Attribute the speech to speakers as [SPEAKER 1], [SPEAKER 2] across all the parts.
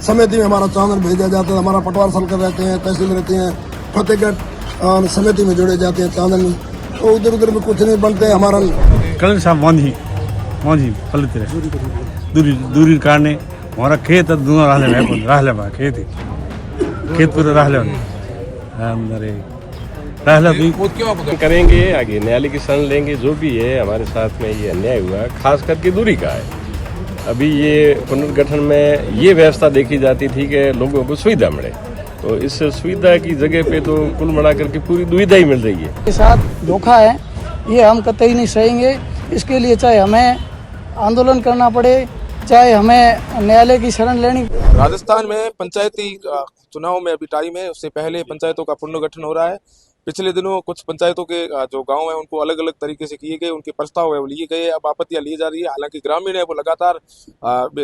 [SPEAKER 1] समिति में हमारा चांदन भेजा जाता है। हमारा पटवार सर्कल रहते हैं, तहसील रहते हैं, फतेहगढ़ समिति में जोड़े जाते हैं चांदन, तो उधर उधर में कुछ नहीं बनते हैं। हमारा
[SPEAKER 2] कल साहब मौजी फलित दूरी काटने हमारा खेत दोनों रहले बा खेत पूरे रहले अंदर रहले भी
[SPEAKER 3] वो क्यों करेंगे आगे न्यायालय की शरण लेंगे। जो भी है हमारे साथ में ये अन्याय हुआ खास करके दूरी का है। अभी ये पुनर्गठन में ये व्यवस्था देखी जाती थी कि लोगों को सुविधा मिले, तो इस सुविधा की जगह पे तो कुल मिला करके पूरी दुविधा ही मिल रही है।
[SPEAKER 4] के साथ धोखा है, ये हम कतई नहीं सहेंगे। इसके लिए चाहे हमें आंदोलन करना पड़े, चाहे हमें न्यायालय की शरण लेनी।
[SPEAKER 5] राजस्थान में पंचायती चुनाव में अभी टाइम है, उससे पहले पंचायतों का पुनर्गठन हो रहा है। पिछले दिनों कुछ पंचायतों के जो गांव हैं उनको अलग अलग तरीके से किए गए, उनके प्रस्ताव है वो लिए गए, अब आपत्तियां ली जा रही है। हालांकि ग्रामीण है वो लगातार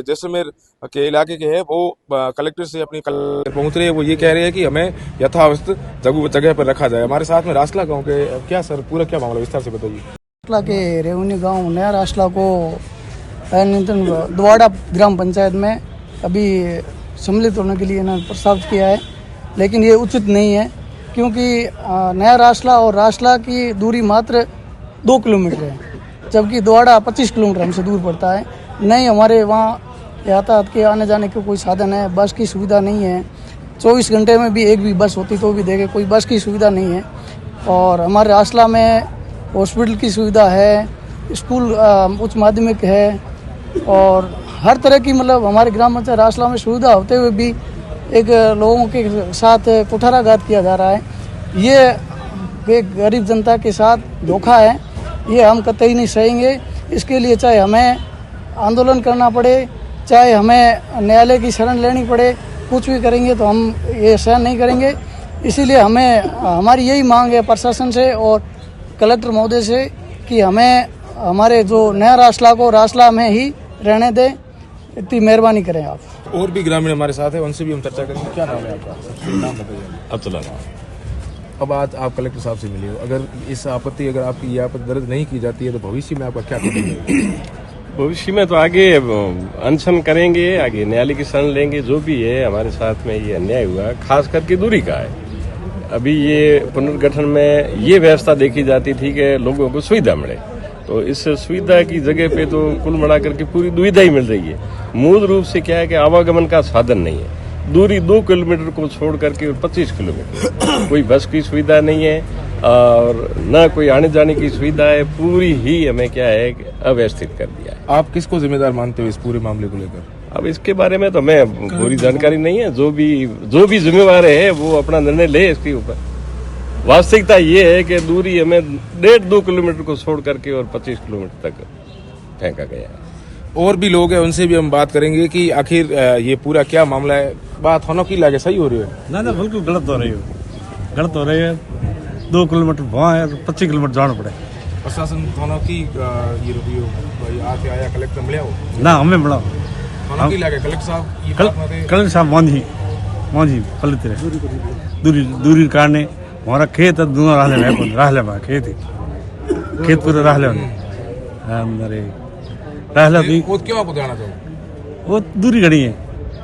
[SPEAKER 5] जैसलमेर के इलाके के है वो कलेक्टर से अपनी पहुंच रहे हैं। वो ये कह रहे हैं कि हमें यथावस्थ जगह पर रखा जाए। हमारे साथ में रासला गाँव के क्या सर पूरा क्या मामला विस्तार से बताइए।
[SPEAKER 4] रासला के रेवन्यू गाँव नया रासला को द्वाड़ा ग्राम पंचायत में अभी सम्मिलित होने के लिए इन्होंने प्रस्ताव किया है, लेकिन ये उचित नहीं है क्योंकि नया रासला और रासला की दूरी मात्र 2 किलोमीटर है, जबकि द्वाड़ा 25 किलोमीटर हमसे दूर पड़ता है। नहीं हमारे वहाँ यातायात के आने जाने के कोई साधन है, बस की सुविधा नहीं है। 24 घंटे में भी एक भी बस होती तो भी देखे, कोई बस की सुविधा नहीं है। और हमारे रासला में हॉस्पिटल की सुविधा है, स्कूल उच्च माध्यमिक है और हर तरह की मतलब हमारे ग्राम पंचायत रासला में सुविधा होते हुए भी एक लोगों के साथ कुठाराघात किया जा रहा है। ये एक गरीब जनता के साथ धोखा है, ये हम कतई नहीं सहेंगे। इसके लिए चाहे हमें आंदोलन करना पड़े, चाहे हमें न्यायालय की शरण लेनी पड़े, कुछ भी करेंगे तो हम ये सहन नहीं करेंगे। इसीलिए हमारी यही मांग है प्रशासन से और कलेक्टर महोदय से कि हमें हमारे जो नया रासला को रासला में ही रहने दें, इतनी मेहरबानी करें आप।
[SPEAKER 5] और भी ग्रामीण हमारे साथ है, उनसे भी हम चर्चा करेंगे। क्या नाम है आपका? नाम बताइए।
[SPEAKER 3] अब्दुल्ला।
[SPEAKER 5] अब आज आप कलेक्टर साहब से मिले हो, अगर इस आपत्ति अगर आपकी ये आपत्ति दर्ज नहीं की जाती है तो भविष्य में आपका क्या करेंगे?
[SPEAKER 3] भविष्य में तो आगे अनशन करेंगे, आगे न्यायालय की शरण लेंगे। जो भी है हमारे साथ में ये अन्याय हुआ खास करके दूरी का है। अभी ये पुनर्गठन में ये व्यवस्था देखी जाती थी कि लोगों को सुविधा मिले, तो इस सुविधा की जगह पे तो कुल मिला करके पूरी दुविधा ही मिल रही है। मूल रूप से क्या है कि आवागमन का साधन नहीं है। दूरी 2 किलोमीटर को छोड़ करके 25 किलोमीटर कोई बस की सुविधा नहीं है और न कोई आने जाने की सुविधा है। पूरी ही हमें क्या है अव्यवस्थित कर दिया है।
[SPEAKER 5] आप किसको जिम्मेदार मानते हो इस पूरे मामले को लेकर?
[SPEAKER 3] अब इसके बारे में तो हमें पूरी जानकारी नहीं है। जो भी जिम्मेवार है वो अपना निर्णय ले इसके ऊपर। वास्तविकता ये है कि दूरी हमें 1.5-2 किलोमीटर को छोड़ करके और 25 किलोमीटर तक फेंका गया है।
[SPEAKER 5] और भी लोग हैं, उनसे भी हम बात करेंगे कि आखिर ये पूरा क्या मामला है। बात होना की लगे सही हो रही है?
[SPEAKER 2] ना बिल्कुल गलत हो रही है। 2 किलोमीटर वहाँ है, 25 किलोमीटर जाना पड़े।
[SPEAKER 5] प्रशासन थाना की ये रुकी हो आके आया, कलेक्टर मिले हो
[SPEAKER 2] ना हमें मिला
[SPEAKER 5] थाना की लगे कलेक्टर साहब
[SPEAKER 2] कल साहब मौजी फलित दूरी काटने हमारा खेत दोनों रहले बा खेत पूरे रहले अंदर रहले भी
[SPEAKER 5] वो क्यों आपको जाना चाहो?
[SPEAKER 2] वो दूरी घड़ी है,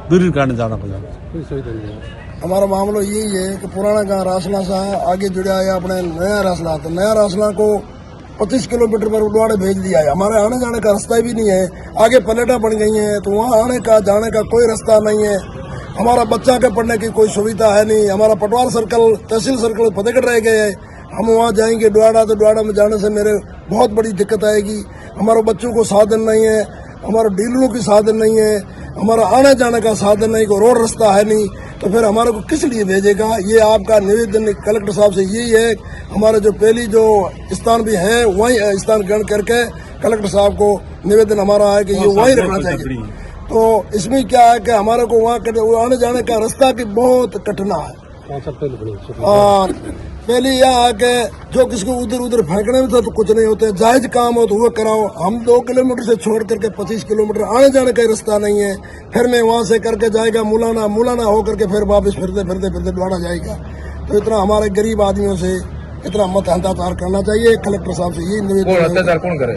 [SPEAKER 2] दूरी काटने जाना पड़ा।
[SPEAKER 1] हमारा मामला यही है कि पुराना गाँव रासला से आगे जुड़ा है अपने नया रासला, तो नया रासला को 25 किलोमीटर पर उड़वाड़े भेज दिया है। हमारे आने जाने का रास्ता भी नहीं है, आगे प्लेटा बन गई है तो वहाँ आने का जाने का कोई रास्ता नहीं है। हमारा बच्चा के पढ़ने की कोई सुविधा है नहीं। हमारा पटवार सर्कल तहसील सर्कल फतेहगढ़ रह गए हैं। हम वहाँ जाएंगे द्वाड़ा, तो द्वाड़ा में जाने से मेरे बहुत बड़ी दिक्कत आएगी। हमारे बच्चों को साधन नहीं है, हमारे डीलरों की साधन नहीं है, हमारा आने जाने का साधन नहीं, कोई रोड रास्ता है नहीं, तो फिर हमारे को किस लिए भेजेगा? ये आपका निवेदन कलेक्टर साहब से यही है। हमारे जो पहली जो स्थान भी है वही स्थान ग्रहण करके कलेक्टर साहब को निवेदन हमारा है कि ये वही रखना चाहिए। तो इसमें क्या है कि हमारे को वहाँ आने जाने का रास्ता की बहुत कठिना है। और पहले यह है कि जो किसको उधर उधर फेंकने में तो कुछ नहीं होते, जायज काम हो तो वो कराओ। हम 2 किलोमीटर से छोड़ करके 25 किलोमीटर आने जाने का रास्ता नहीं है। फिर मैं वहाँ से करके जाएगा मुलाना हो करके फिर वापस फिरते द्वाड़ा जाएगा। तो इतना हमारे गरीब आदमियों से इतना मत अत्याचार करना चाहिए। कलेक्टर साहब से यही निवेदन।
[SPEAKER 5] अत्याचार कौन करे?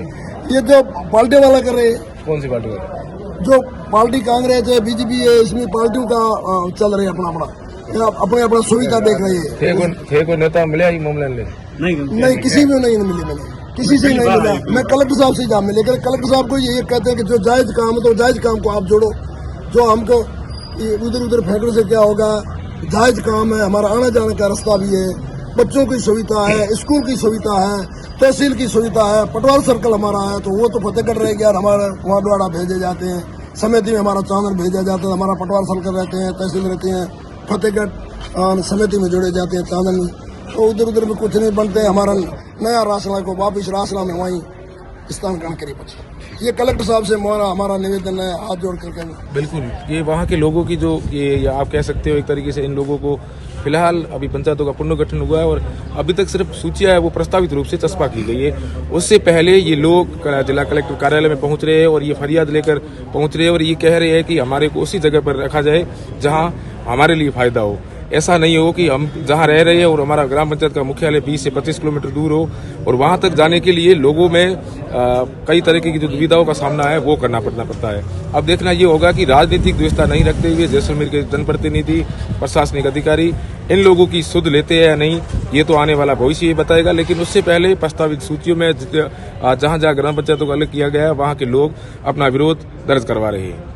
[SPEAKER 1] ये जो पार्टी वाला करे।
[SPEAKER 5] कौन सी पार्टी?
[SPEAKER 1] जो पार्टी कांग्रेस है, बीजेपी है, इसमें पार्टियों का चल रही है अपना अपना सुविधा देख रही है।
[SPEAKER 5] थे कोई नेता मिले ही मामले में?
[SPEAKER 1] नहीं, किसी में नहीं मिली, मैंने किसी से नहीं मिला। मैं कलेक्टर साहब से जा मिले, लेकिन कलेक्टर साहब को ये कहते हैं कि जो जायज काम है तो जायज काम को आप जोड़ो, जो हमको इधर उधर फेंकने से क्या होगा। जायज काम है, हमारा आने जाने का रास्ता भी है, बच्चों की सुविधा है, स्कूल की सुविधा है, तहसील की सुविधा है, पटवार सर्कल हमारा है, तो वो तो फतेहगढ़ रह गया। हमारा कुआडवाड़ा भेजे जाते हैं, समिति में हमारा चांदर भेजा जाता है, हमारा पटवार सर्कल रहते हैं, तहसील रहती हैं, फतेहगढ़ समिति में जोड़े जाते हैं चांदन में, तो उधर उधर में कुछ नहीं बनते। हमारा नया रासला को वापिस रासला में वहीं स्थान ग्रहण करिए। ये कलेक्टर साहब से हमारा निवेदन है, हाथ जोड़ करके।
[SPEAKER 5] बिल्कुल, ये वहाँ के लोगों की जो ये आप कह सकते हो एक तरीके से इन लोगों को फिलहाल अभी पंचायतों का पुनर्गठन हुआ है और अभी तक सिर्फ सूचियां है वो प्रस्तावित रूप से चस्पा की गई है। उससे पहले ये लोग जिला कलेक्टर कार्यालय में पहुंच रहे हैं और ये फरियाद लेकर पहुंच रहे हैं और ये कह रहे हैं कि हमारे को उसी जगह पर रखा जाए जहां हमारे लिए फायदा हो। ऐसा नहीं हो कि हम जहां रह रहे हैं और हमारा ग्राम पंचायत का मुख्यालय 20 से 25 किलोमीटर दूर हो और वहां तक जाने के लिए लोगों में कई तरह की जो दुविधाओं का सामना है वो करना पड़ता है। अब देखना ये होगा कि राजनीतिक द्वेषता नहीं रखते हुए जैसलमेर के जनप्रतिनिधि, प्रशासनिक अधिकारी इन लोगों की सुध लेते हैं या नहीं, ये तो आने वाला भविष्य ये बताएगा। लेकिन उससे पहले प्रस्तावित सूचियों में जहां जहां ग्राम पंचायतों को अलग किया गया है वहां के लोग अपना विरोध दर्ज करवा रहे हैं।